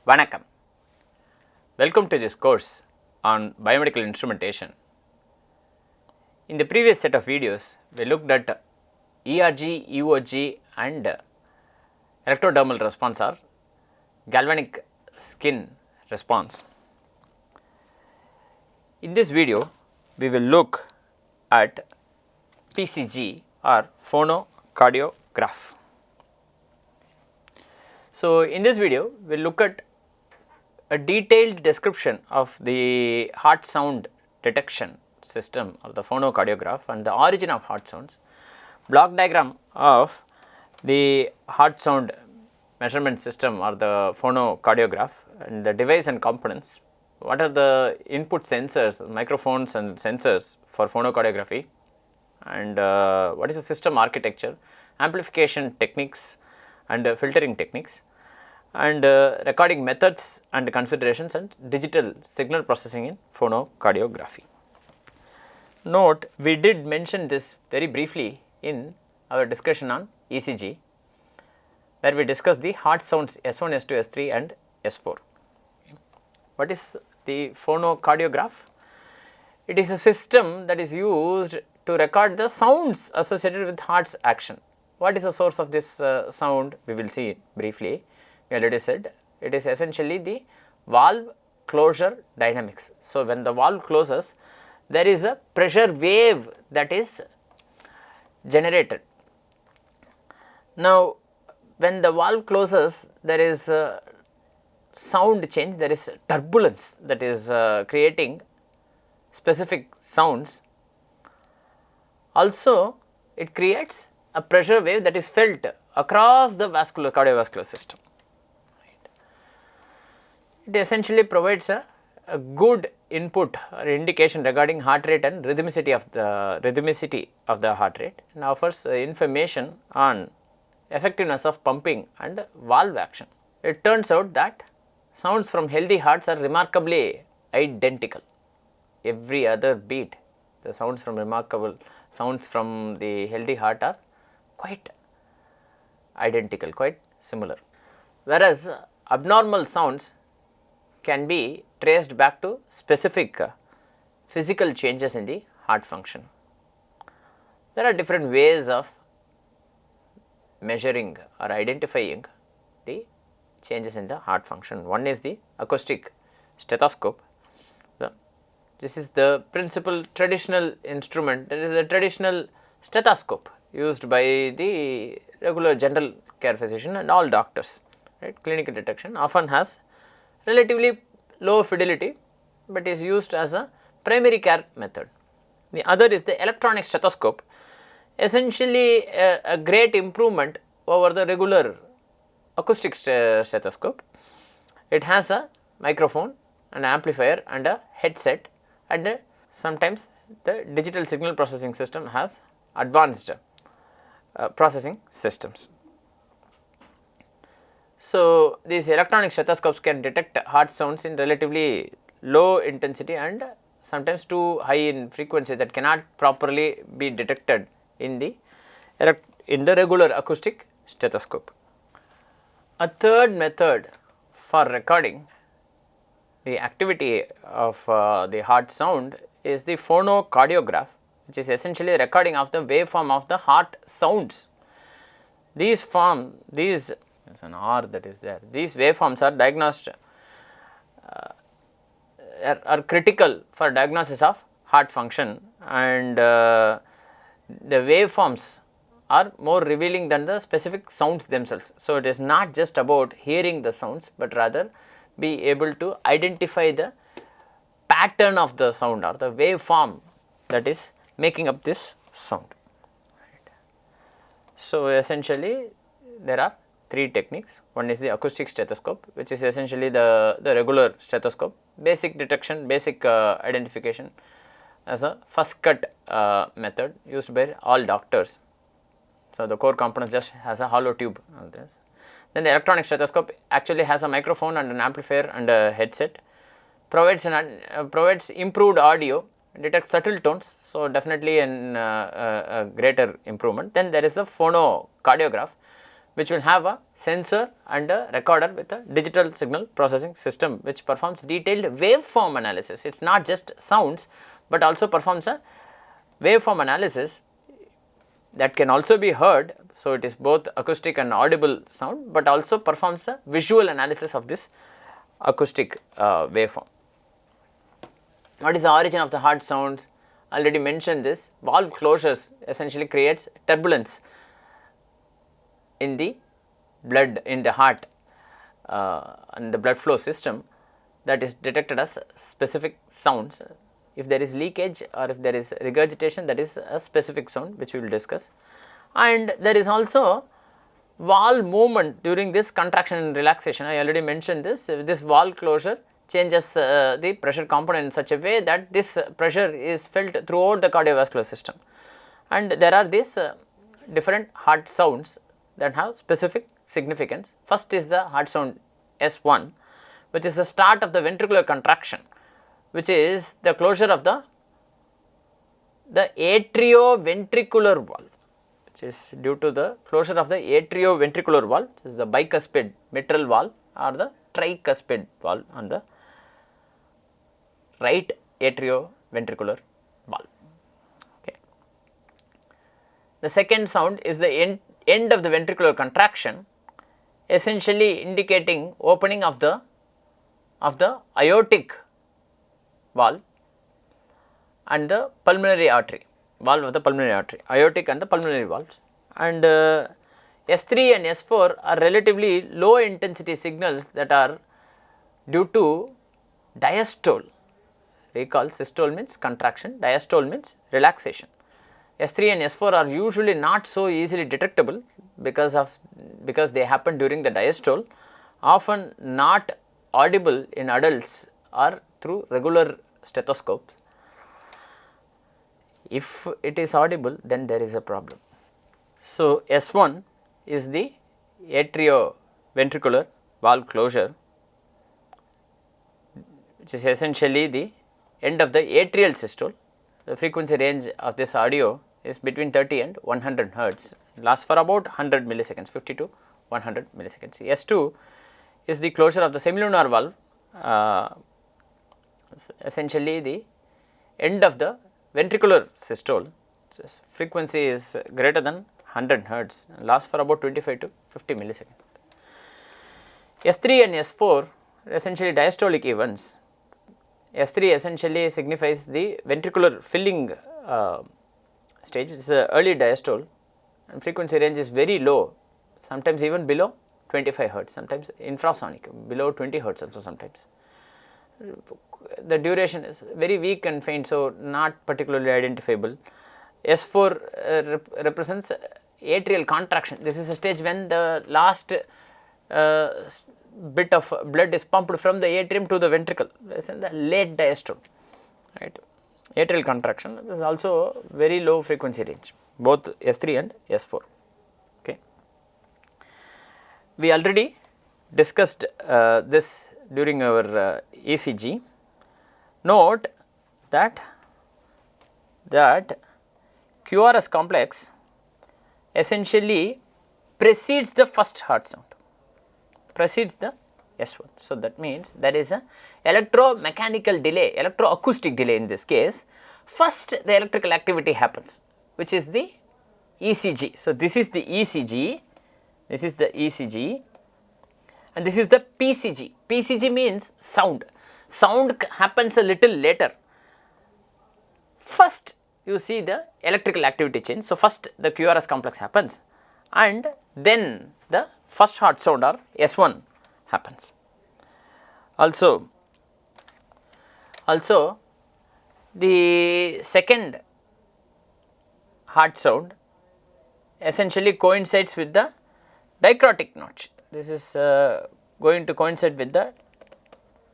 Vanakkam. Welcome to this course on biomedical instrumentation. In the previous set of videos, we looked at ERG, EOG and electrodermal response or galvanic skin response. In this video, we will look at PCG or phonocardiograph. So, in this video, we will look at a detailed description of the heart sound detection system or the phonocardiograph and the origin of heart sounds, block diagram of the heart sound measurement system or the phonocardiograph and the device and components, what are the input sensors, microphones and sensors for phonocardiography, and what is the system architecture, amplification techniques and filtering techniques, and recording methods and considerations and digital signal processing in phonocardiography. Note, we did mention this very briefly in our discussion on ECG, where we discussed the heart sounds S1, S2, S3 and S4. What is the phonocardiograph? It is a system that is used to record the sounds associated with heart's action. What is the source of this sound? We will see briefly. We already said it is essentially the valve closure dynamics. So, when the valve closes, there is a pressure wave that is generated. Now, when the valve closes, there is a sound change, there is turbulence that is creating specific sounds. Also, it creates a pressure wave that is felt across the cardiovascular system. It essentially provides a good input or indication regarding heart rate and rhythmicity of the heart rate, and offers information on effectiveness of pumping and valve action. It turns out that sounds from healthy hearts are remarkably identical. Every other beat, the sounds from the healthy heart are quite identical, quite similar. Whereas abnormal sounds can be traced back to specific physical changes in the heart function. There are different ways of measuring or identifying the changes in the heart function. One is the acoustic stethoscope. This is the principal traditional instrument, that is a traditional stethoscope used by the regular general care physician and all doctors. Right? Clinical detection often has relatively low fidelity, but is used as a primary care method. The other is the electronic stethoscope, essentially a great improvement over the regular acoustic stethoscope. It has a microphone, an amplifier and a headset, and sometimes the digital signal processing system has advanced processing systems. So, these electronic stethoscopes can detect heart sounds in relatively low intensity and sometimes too high in frequency that cannot properly be detected in the regular acoustic stethoscope. A third method for recording the activity of the heart sound is the phonocardiograph, which is essentially a recording of the waveform of the heart sounds. These there's an R that is there. These waveforms are diagnosed, are critical for diagnosis of heart function, and the waveforms are more revealing than the specific sounds themselves. So, it is not just about hearing the sounds, but rather be able to identify the pattern of the sound or the waveform that is making up this sound. Right. So, essentially there are three techniques. One is the acoustic stethoscope, which is essentially the regular stethoscope, basic detection, basic identification as a first cut method used by all doctors. So, the core component just has a hollow tube on this. Then the electronic stethoscope actually has a microphone and an amplifier and a headset, provides improved audio, detects subtle tones. So, definitely a greater improvement. Then there is the phonocardiograph, which will have a sensor and a recorder with a digital signal processing system which performs detailed waveform analysis. It is not just sounds, but also performs a waveform analysis that can also be heard. So, it is both acoustic and audible sound, but also performs a visual analysis of this acoustic waveform. What is the origin of the heart sounds? Already mentioned this. Valve closures essentially creates turbulence in the blood, in the heart and the blood flow system, that is detected as specific sounds. If there is leakage or if there is regurgitation, that is a specific sound which we will discuss. And there is also valve movement during this contraction and relaxation. I already mentioned this. This valve closure changes the pressure component in such a way that this pressure is felt throughout the cardiovascular system. And there are these different heart sounds that have specific significance. First is the heart sound S1, which is the start of the ventricular contraction, which is the closure of the atrioventricular valve, which is due to the closure of the atrioventricular valve, which is the bicuspid mitral valve or the tricuspid valve on the right atrioventricular valve. Okay. The second sound is the end of the ventricular contraction, essentially indicating opening of the aortic valve and the pulmonary artery, valve of the pulmonary artery, aortic and the pulmonary valves. And S3 and S4 are relatively low intensity signals that are due to diastole. Recall, systole means contraction, diastole means relaxation. S3 and S4 are usually not so easily detectable because they happen during the diastole, often not audible in adults or through regular stethoscopes. If it is audible, then there is a problem. So, S1 is the atrioventricular valve closure, which is essentially the end of the atrial systole. The frequency range of this audio is between 30 and 100 hertz, lasts for about 100 milliseconds, 50 to 100 milliseconds. S2 is the closure of the semilunar valve, essentially the end of the ventricular systole. So, frequency is greater than 100 hertz, lasts for about 25 to 50 milliseconds. S3 and S4 essentially diastolic events. S3 essentially signifies the ventricular filling stage, which is early diastole, and frequency range is very low, sometimes even below 25 hertz, sometimes infrasonic, below 20 hertz also sometimes. The duration is very weak and faint, so not particularly identifiable. S4 represents atrial contraction. This is a stage when the last bit of blood is pumped from the atrium to the ventricle. This is in the late diastole, right. Atrial contraction. This is also very low frequency range, both S3 and S4. Okay. We already discussed this during our ECG. Note that QRS complex essentially precedes the first heart sound, precedes the S1. So, that means there is a electromechanical delay, electroacoustic delay in this case. First the electrical activity happens, which is the ECG. So, this is the ECG, this is the ECG, and this is the PCG. PCG means sound. Sound happens a little later. First you see the electrical activity change. So, first the QRS complex happens and then the first heart sound or S1 happens. Also the second heart sound essentially coincides with the dicrotic notch. This is going to coincide with the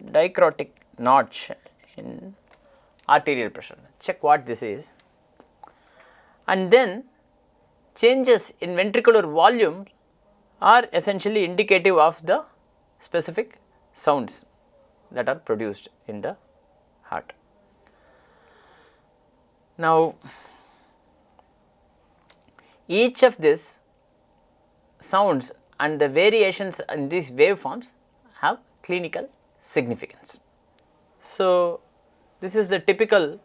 dicrotic notch in arterial pressure. Check what this is. And then changes in ventricular volume are essentially indicative of the specific sounds that are produced in the heart. Now, each of these sounds and the variations in these waveforms have clinical significance. So, this is the typical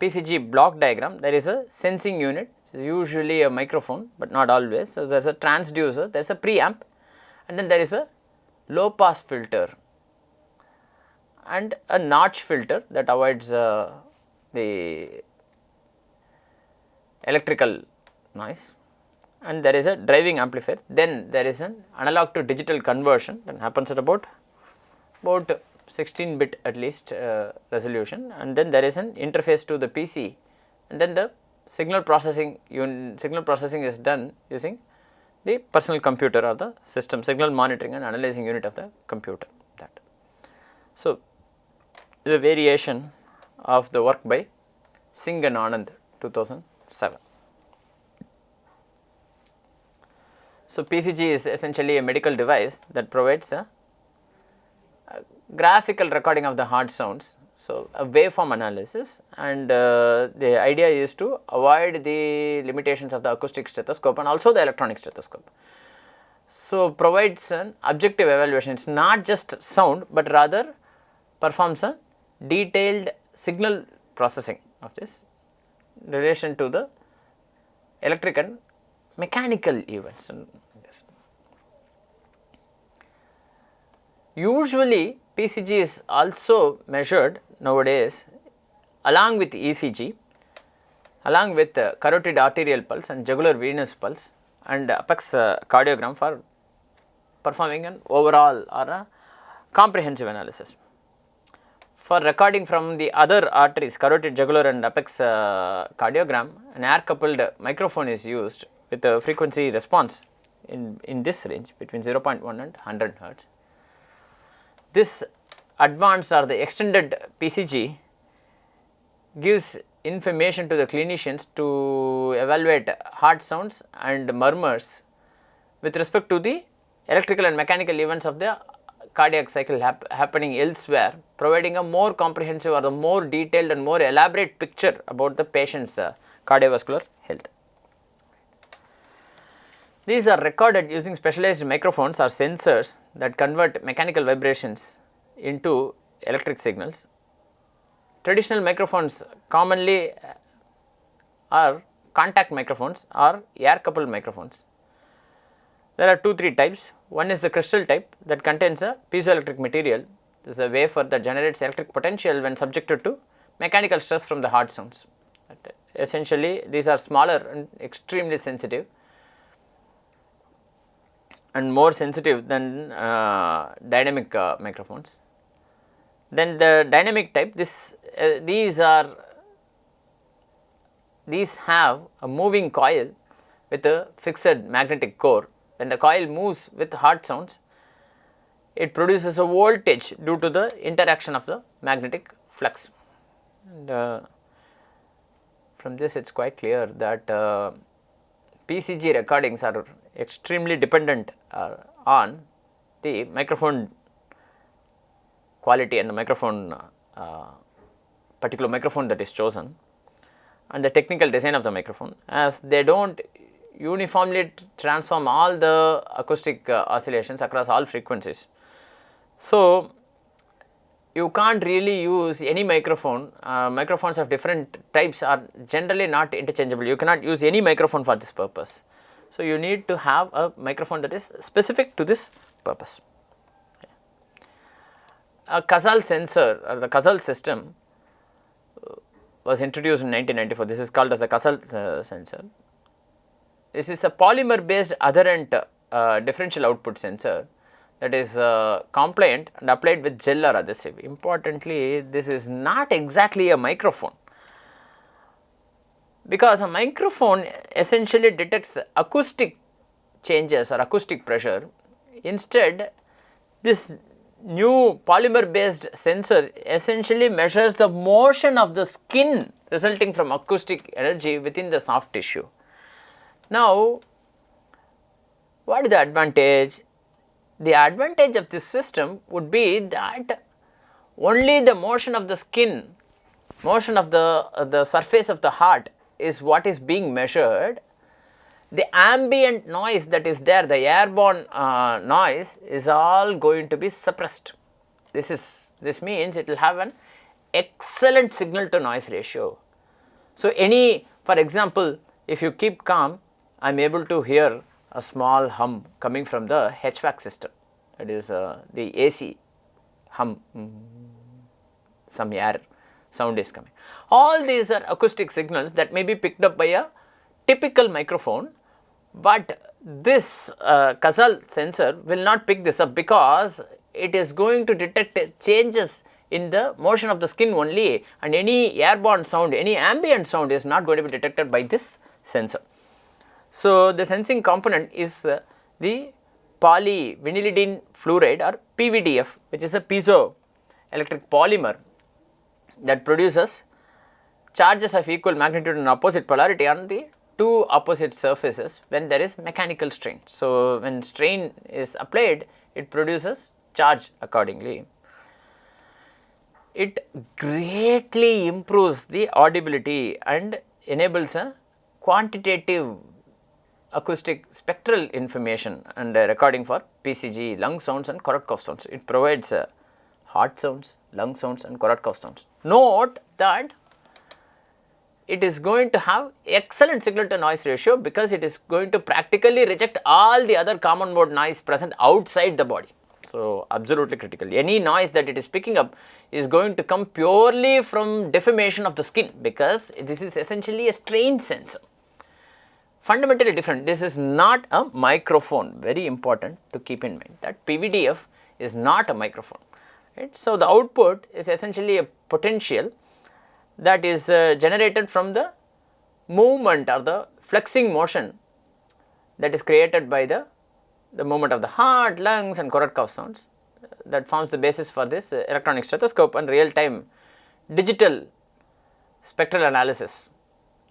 PCG block diagram. There is a sensing unit, usually a microphone, but not always. So, there is a transducer, there is a preamp, and then there is a low pass filter and a notch filter that avoids the electrical noise, and there is a driving amplifier. Then there is an analog to digital conversion that happens at about 16-bit at least resolution, and then there is an interface to the PC, and then the signal processing is done using the personal computer or the system signal monitoring and analyzing unit of the computer. That. So, the variation of the work by Singh and Anand 2007. So, PCG is essentially a medical device that provides a graphical recording of the heart sounds. So, a waveform analysis, and the idea is to avoid the limitations of the acoustic stethoscope and also the electronic stethoscope. So, provides an objective evaluation. It is not just sound, but rather performs a detailed signal processing of this in relation to the electric and mechanical events. Usually, PCG is also measured nowadays along with ECG, along with carotid arterial pulse and jugular venous pulse and apex cardiogram for performing an overall or a comprehensive analysis. For recording from the other arteries, carotid, jugular and apex cardiogram, an air coupled microphone is used with a frequency response in this range between 0.1 and 100 hertz. This advanced or the extended PCG gives information to the clinicians to evaluate heart sounds and murmurs with respect to the electrical and mechanical events of the cardiac cycle happening elsewhere, providing a more comprehensive or a more detailed and more elaborate picture about the patient's cardiovascular health. These are recorded using specialized microphones or sensors that convert mechanical vibrations into electric signals. Traditional microphones commonly are contact microphones or air coupled microphones. There are 2-3 types. One is the crystal type that contains a piezoelectric material. This is a wafer that generates electric potential when subjected to mechanical stress from the heart sounds. Essentially, these are smaller and extremely sensitive and more sensitive than dynamic microphones. Then the dynamic type, these have a moving coil with a fixed magnetic core. When the coil moves with heart sounds, it produces a voltage due to the interaction of the magnetic flux. And, from this it is quite clear that PCG recordings are extremely dependent on the microphone quality and the microphone particular microphone that is chosen and the technical design of the microphone, as they do not uniformly transform all the acoustic oscillations across all frequencies. So, you can't really use any microphone. Microphones of different types are generally not interchangeable. You cannot use any microphone for this purpose. So, you need to have a microphone that is specific to this purpose. A Casal sensor or the Casal system was introduced in 1994. This is called as the Casal sensor. This is a polymer based adherent differential output sensor that is compliant and applied with gel or adhesive. Importantly, this is not exactly a microphone, because a microphone essentially detects acoustic changes or acoustic pressure. Instead, this new polymer based sensor essentially measures the motion of the skin resulting from acoustic energy within the soft tissue. Now, what is the advantage? The advantage of this system would be that only the motion of the skin, motion of the surface of the heart is what is being measured. the ambient noise that is there, the airborne noise is all going to be suppressed. This means it will have an excellent signal to noise ratio. So, for example, if you keep calm, I am able to hear a small hum coming from the HVAC system, that is the AC hum, some air sound is coming. All these are acoustic signals that may be picked up by a typical microphone, but this causal sensor will not pick this up because it is going to detect changes in the motion of the skin only, and any airborne sound, any ambient sound is not going to be detected by this sensor. So, the sensing component is the polyvinylidene fluoride or PVDF, which is a piezoelectric polymer that produces charges of equal magnitude and opposite polarity on the two opposite surfaces when there is mechanical strain. So, when strain is applied, it produces charge accordingly. It greatly improves the audibility and enables a quantitative acoustic spectral information and recording for PCG, lung sounds and Korotkoff sounds. It provides heart sounds, lung sounds and Korotkoff sounds. Note that it is going to have excellent signal to noise ratio because it is going to practically reject all the other common mode noise present outside the body. So, absolutely critical. Any noise that it is picking up is going to come purely from deformation of the skin because this is essentially a strain sensor. Fundamentally different. This is not a microphone, very important to keep in mind that PVDF is not a microphone. Right? So, the output is essentially a potential that is generated from the movement or the flexing motion that is created by the movement of the heart, lungs and Korotkoff sounds that forms the basis for this electronic stethoscope and real time digital spectral analysis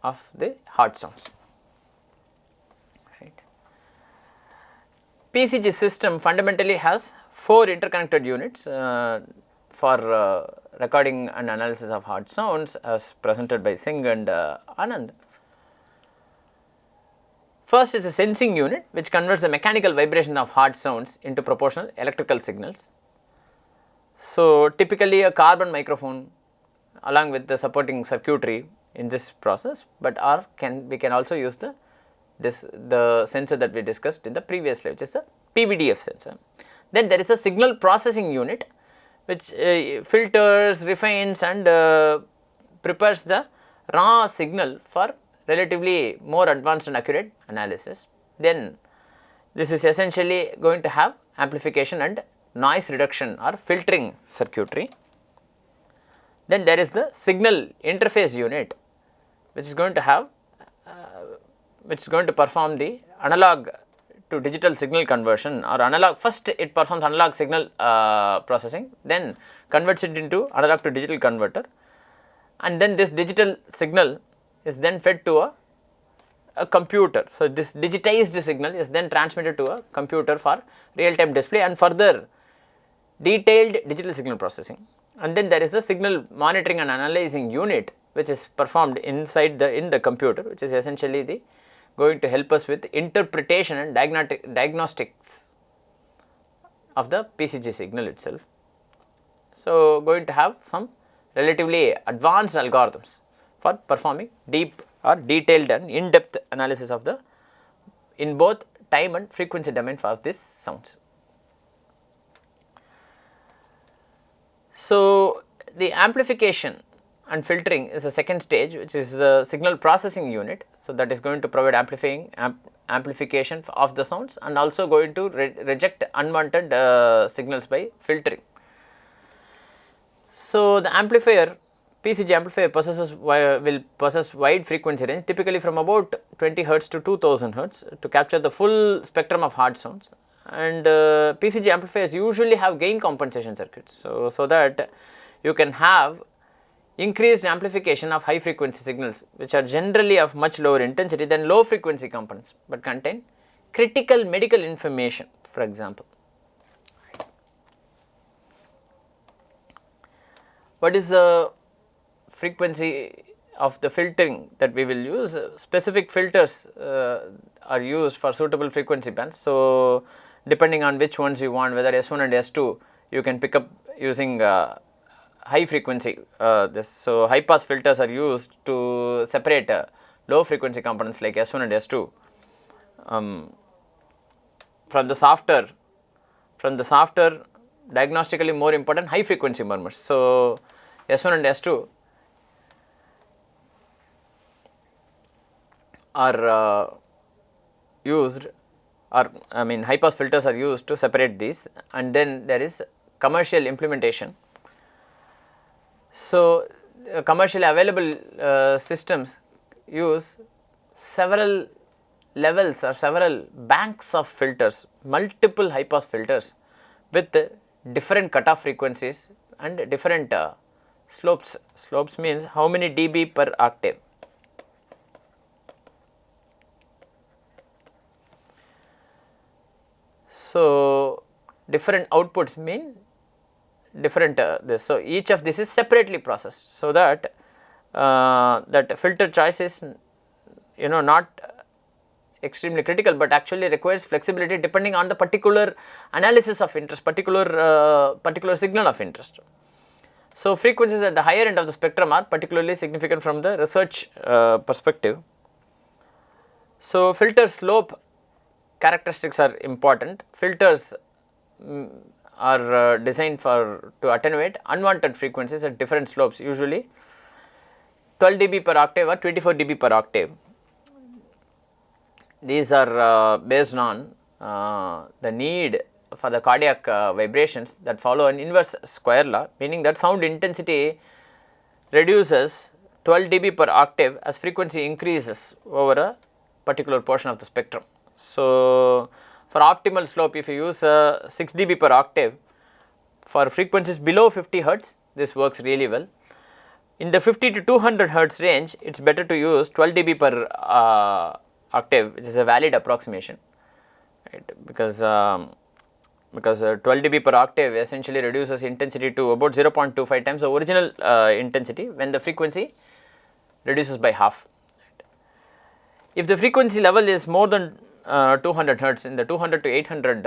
of the heart sounds. Right. PCG system fundamentally has 4 interconnected units for recording and analysis of heart sounds as presented by Singh and Anand. First is a sensing unit which converts the mechanical vibration of heart sounds into proportional electrical signals. So, typically a carbon microphone along with the supporting circuitry in this process, but we can also use the sensor that we discussed in the previous slide, which is the PVDF sensor. Then there is a signal processing unit which filters, refines and prepares the raw signal for relatively more advanced and accurate analysis. Then this is essentially going to have amplification and noise reduction or filtering circuitry. Then there is the signal interface unit which is going to have perform the analog to digital signal conversion or analog. First it performs analog signal processing, then converts it into analog to digital converter, and then this digital signal is then fed to a computer. So, this digitized signal is then transmitted to a computer for real time display and further detailed digital signal processing. And then there is a signal monitoring and analyzing unit which is performed inside in the computer, which is essentially going to help us with interpretation and diagnostics of the PCG signal itself. So, going to have some relatively advanced algorithms for performing deep or detailed and in-depth analysis of in both time and frequency domain for these sounds. So, the amplification and filtering is a second stage, which is the signal processing unit. So, that is going to provide amplification of the sounds and also going to reject unwanted signals by filtering. So, the PCG amplifier will possess wide frequency range, typically from about 20 Hz to 2000 Hz to capture the full spectrum of heart sounds, and PCG amplifiers usually have gain compensation circuits. So that you can have increased amplification of high frequency signals which are generally of much lower intensity than low frequency components, but contain critical medical information, for example. What is the frequency of the filtering that we will use, specific filters are used for suitable frequency bands. So, depending on which ones you want, whether S1 and S2, you can pick up using high frequency this. So, high pass filters are used to separate low frequency components like S1 and S2 from the softer diagnostically more important high frequency murmurs. So, S1 and S2 are used, or I mean high pass filters are used to separate these, and then there is commercial implementation. So, commercially available systems use several levels or several banks of filters, multiple high pass filters with different cutoff frequencies and different slopes. Slopes means how many dB per octave. So, different outputs mean different this. So, each of this is separately processed, so that that filter choice is not extremely critical, but actually requires flexibility depending on the particular analysis of interest, particular signal of interest. So, frequencies at the higher end of the spectrum are particularly significant from the research perspective. So, filter slope characteristics are important. Filters are designed to attenuate unwanted frequencies at different slopes, usually 12 dB per octave or 24 dB per octave. These are based on the need for the cardiac vibrations that follow an inverse square law, meaning that sound intensity reduces 12 dB per octave as frequency increases over a particular portion of the spectrum. So, for optimal slope, if you use 6 dB per octave for frequencies below 50 hertz, this works really well. In the 50 to 200 hertz range, it is better to use 12 dB per octave, which is a valid approximation, right, because 12 dB per octave essentially reduces intensity to about 0.25 times the original intensity when the frequency reduces by half. Right. If the frequency level is more than 200 hertz, in the 200 to 800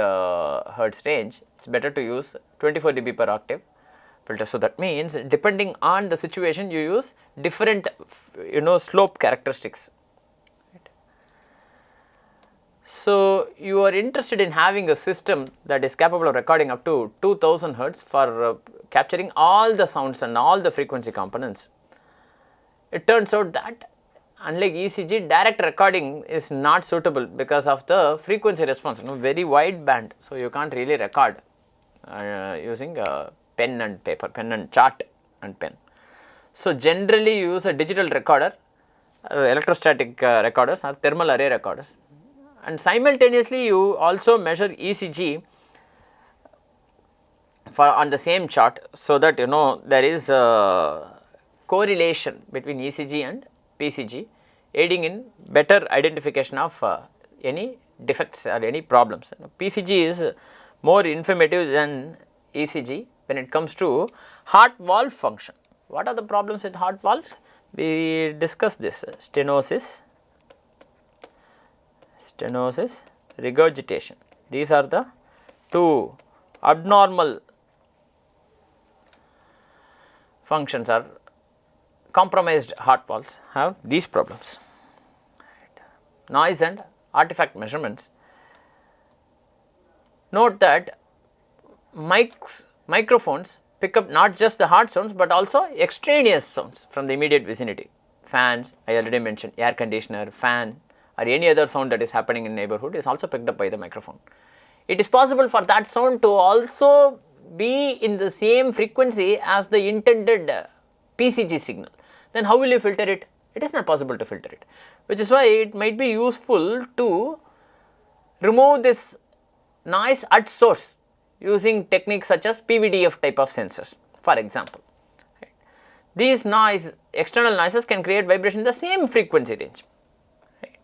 hertz range, it is better to use 24 dB per octave filter. So, that means depending on the situation you use different slope characteristics. Right. So, you are interested in having a system that is capable of recording up to 2000 hertz for capturing all the sounds and all the frequency components. It turns out that unlike ECG, direct recording is not suitable because of the frequency response, very wide band. So, you can't really record using pen and paper, pen and chart and pen. So, generally you use a digital recorder, electrostatic recorders or thermal array recorders, and simultaneously you also measure ECG on the same chart, so that there is a correlation between ECG and PCG, aiding in better identification of any defects or any problems. PCG is more informative than ECG when it comes to heart valve function. What are the problems with heart valves? We discussed this: stenosis, regurgitation. These are the two abnormal functions, or compromised heart valves have these problems. Right. Noise and artifact measurements. Note that microphones pick up not just the heart sounds but also extraneous sounds from the immediate vicinity. Fans, I already mentioned, air conditioner, fan, or any other sound that is happening in neighborhood is also picked up by the microphone. It is possible for that sound to also be in the same frequency as the intended PCG signal. Then how will you filter it? It is not possible to filter it, which is why it might be useful to remove this noise at source using techniques such as PVDF type of sensors, for example. Right. These external noises can create vibration in the same frequency range. Right.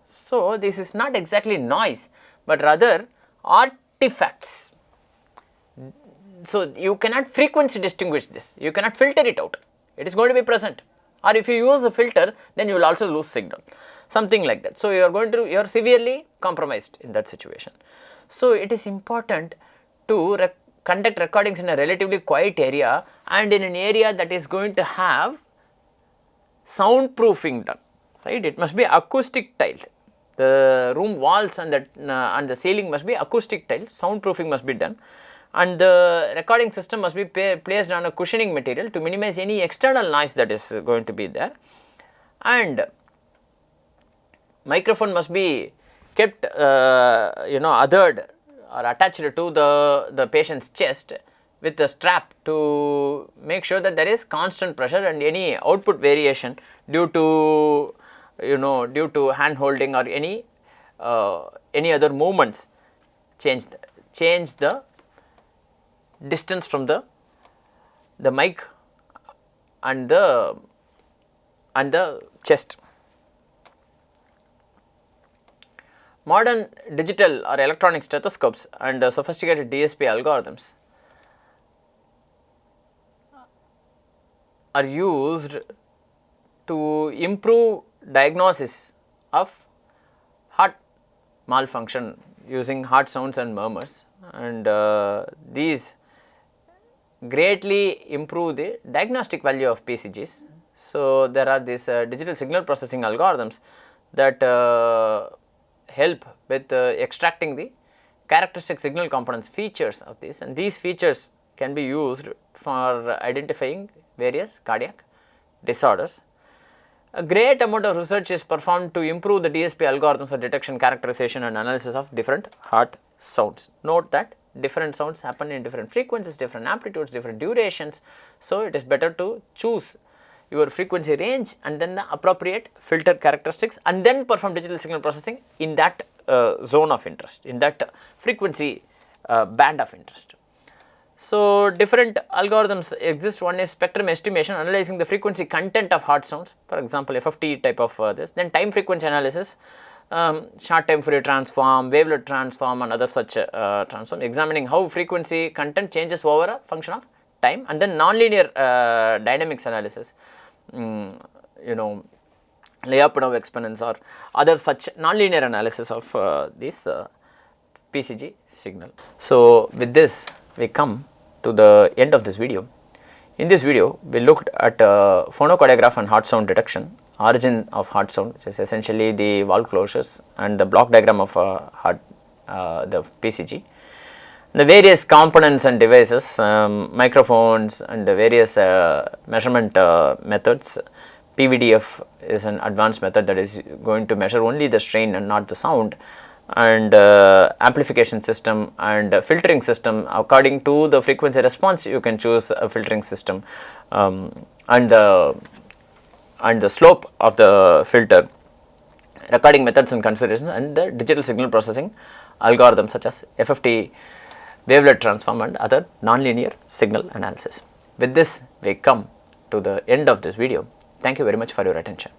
So, this is not exactly noise, but rather artifacts. So, you cannot frequency distinguish this, you cannot filter it out, it is going to be present. or if you use a filter, then you will also lose signal, something like that. So, you are severely compromised in that situation. So, it is important to conduct recordings in a relatively quiet area and in an area that is going to have soundproofing done, right. It must be acoustic tiled. The room walls and the ceiling must be acoustic tiled, soundproofing must be done, and the recording system must be placed on a cushioning material to minimize any external noise that is going to be there, and microphone must be kept othered or attached to the patient's chest with a strap to make sure that there is constant pressure, and any output variation due to hand holding or any other movements change the distance from the mic and the chest. Modern digital or electronic stethoscopes and sophisticated DSP algorithms are used to improve diagnosis of heart malfunction using heart sounds and murmurs, and these greatly improve the diagnostic value of PCGs. So, there are these digital signal processing algorithms that help with extracting the characteristic signal components features of this, and these features can be used for identifying various cardiac disorders. A great amount of research is performed to improve the DSP algorithm for detection, characterization and analysis of different heart sounds. Note that different sounds happen in different frequencies, different amplitudes, different durations. So, it is better to choose your frequency range and then the appropriate filter characteristics, and then perform digital signal processing in that zone of interest, in that frequency band of interest. So, different algorithms exist. One is spectrum estimation, analyzing the frequency content of heart sounds, for example, FFT type of this. Then time frequency analysis, short time Fourier transform, wavelet transform and other such transform, examining how frequency content changes over a function of time. And then nonlinear dynamics analysis, Lyapunov exponents or other such nonlinear analysis of this PCG signal. So, with this we come to the end of this video. In this video, we looked at phonocardiograph and heart sound detection, origin of heart sound, which is essentially the valve closures and the block diagram of the PCG, the various components and devices, microphones and the various measurement methods. PVDF is an advanced method that is going to measure only the strain and not the sound, and amplification system and filtering system. According to the frequency response, you can choose a filtering system, and the slope of the filter, recording methods and considerations, and the digital signal processing algorithms such as FFT, wavelet transform and other nonlinear signal analysis. With this, we come to the end of this video. Thank you very much for your attention.